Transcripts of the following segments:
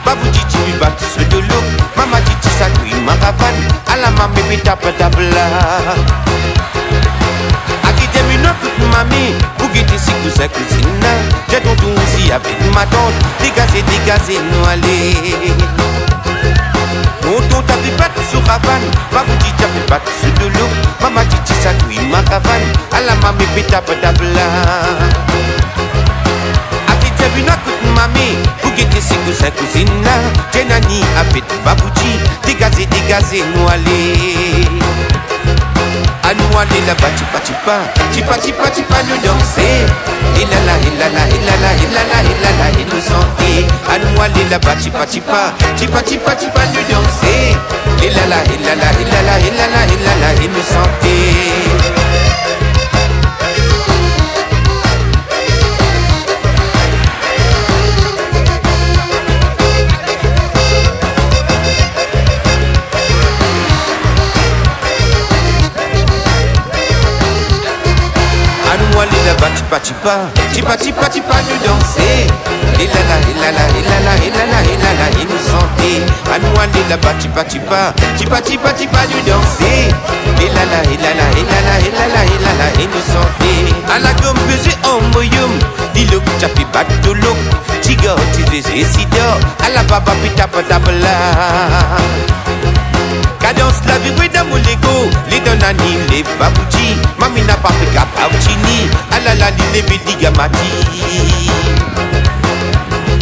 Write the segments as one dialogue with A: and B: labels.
A: Babu Titi mi bat se de l'eau, Mama Titi salui ma ravane, à la mamie mi tape tabla. Aki t'aime une toute mamie, pour guetter si cousin cousine. J'ai ton tout aussi avec ma tante, dégazé, nous aller. Tonton t'a fait battre sur ravane, Babu Titi t'a fait battre se de l'eau, Mama Titi salui ma ravane, à la mamie mi tape tabla. Une toute mamie, pour guetter ses cousins cousines. Jenani a fait babouchi, dégazé, nous aller. À nous aller là-bas, chipa, nous danser. Et nous chanter. À nous aller là-bas, chipa, nous danser. Et nous chanter. Chipa, nous danser. Et nous chanter. À nous aller là-bas, chipa, nous danser. Et nous chanter. À la gomme pesée en moyum, dis-le que tu as fait battre de l'eau. Tiga, tu faisais si d'or. À la baba, pita, patabla. Cadence la vie dans mon Lego, les donani, les babouji, mami n'a pas fait capauchini, alala les gamati.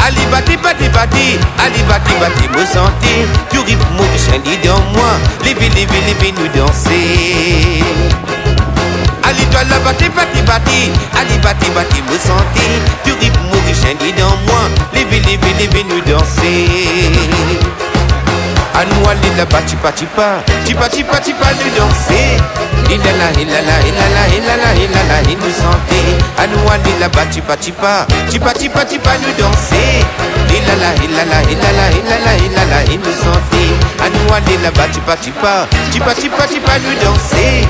A: Allez battez, me santé, tu rives mon chien dans moi, levez nous danser. Allez toi là battez, allez battez, me santé, tu rives mon chien dans moi, levez nous danser. À nous aller là-bas, chipa, nous danser. Il nous chanter. À nous aller là-bas, chipa, nous danser. Il nous chanter. À nous aller là-bas, chipa, nous danser.